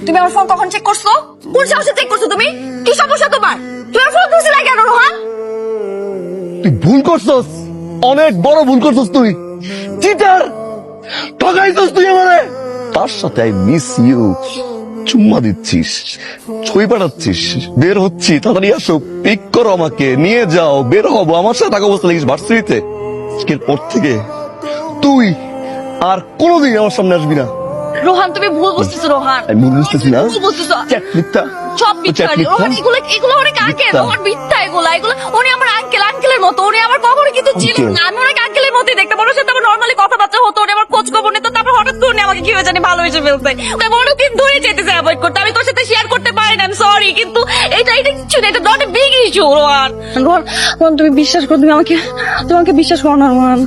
তুমি আমার ফোন কখন চেক করছো? কোন সাহসে চেক করছো তুমি? কি সমস্যা তোমার? তুমি আমার ফোন ধরছিলে কেন রোহান? তুই ভুল করছস, অনেক বড় ভুল করছস। তুই চিটার, ঠকাইছস তুই আমারে। তার সাথে আই মিস ইউ চুম্মা দিচ্ছিস, ছবি পাঠাচ্ছিস, বের হচ্ছি, তাড়াতাড়ি আসো, পিক করো, আমাকে নিয়ে যাও, বের হবো, আমার সাথে টাকা বসতে লাগিস ভার্সিটিতে। আজকের পর থেকে তুই আর কোনোদিন আমার সামনে আসবি না। রোহান তুমি ভুল বুঝতেছো রোহান। আমি ভুল বুঝতেছি না? ভুল বুঝতেছো। চ্যাট মিথ্যা, সব মিথ্যা চ্যাট মিথ্যা। রোহান। এগুলো অনেক আঙ্কেল, মিথ্যা। রোহান মিথ্যা এগুলো। উনি আমার আঙ্কেলের মতো। উনি আমার কখনো কিন্তু ছিল Uncle? না। আমি অনেক আঙ্কেলের মতোই দেখতাম। ওনার সাথে আমার নর্মালি কথাবার্তা হতো, উনি আমার খোঁজ খবর নিত। তারপর হঠাৎ করে উনি আমাকে কিভাবে জানি ভালোবেসে ফেলছে। অনেকদিন ধরে চাইতেছে অ্যাভয়েড করতে। আমি তোর সাথে শেয়ার করতে পারি না, আমি সরি, কিন্তু এটা কিছু না, এটা not a big issue. Rohan তুমি বিশ্বাস করো, তুমি আমাকে বিশ্বাস করো না রোহান।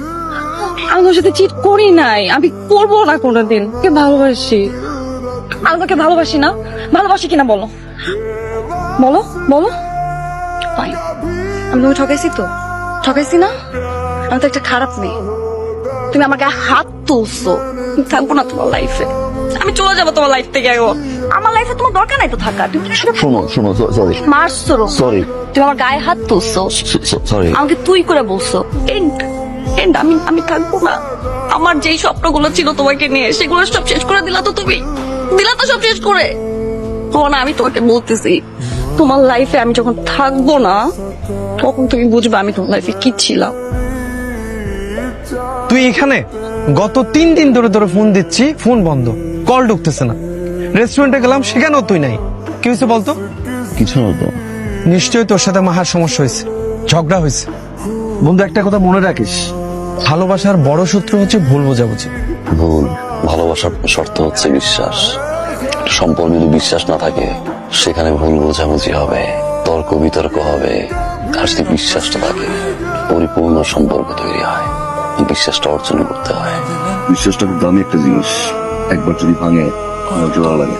আমি তোর সাথে চিট করি নাই, আমি করবো না কোনোদিন। কে ভালোবাসি, আমি তোকে ভালোবাসি না? ভালোবাসি কিনা বলো, বলো বলো। Fine. আমি তোমাকে ঠকাইছি তো? ঠকাইছি না? আমি তো একটা খারাপ মেয়ে। তুমি আমার গায়ে হাত তুলছো। আমি থাকবো না তোমার লাইফে, আমি চলে যাবো তোমার লাইফ থেকে এখন। আমার লাইফে তোমার দরকার নাই তো থাকা। তুমি শোনো, সরি মারছো রোহান। সরি তুমি আমার গায়ে হাত তুলছো, সরি। আমাকে তুই করে বলছো। এন্ড আমি থাকবো না। আমার যেই স্বপ্নগুলো ছিল তোমাকে নিয়ে, সেগুলো সব শেষ করে দিলা তো তুমি। দিলা তো সব শেষ করে। না, আমি তোমাকে বলতেছি, তোমার লাইফে আমি যখন থাকবো না, তখন তুমি বুঝবে আমি তোমার লাইফে কি ছিলাম। তুই এখানে গত 3 দিন ধরে ফোন দিচ্ছি, ফোন বন্ধ, কল ঢুকতেছে না। রেস্টুরেন্টে গেলাম, সেখানেও তুই নাই। কি হয়েছে বলতো? কিছু না তো। নিশ্চয়ই তোর সাথে মাহার সমস্যা হয়েছে, ঝগড়া হয়েছে। বন্ধু, একটা কথা মনে রাখিস, ভালোবাসার বড় শত্রু হচ্ছে ভুল বোঝাবুঝি। ভুল। ভালোবাসার শর্ত হচ্ছে বিশ্বাস। সম্পর্কে যদি বিশ্বাস না থাকে, সেখানে ভুল বোঝাবুঝি হবে, তর্ক বিতর্ক হবে। আর যদি বিশ্বাসটা থাকে, পরিপূর্ণ সম্পর্ক তৈরি হয়। বিশ্বাসটা অর্জন করতে হয়। বিশ্বাসটা খুব দামি একটা জিনিস, একবার যদি ভাঙে জোড়া লাগে।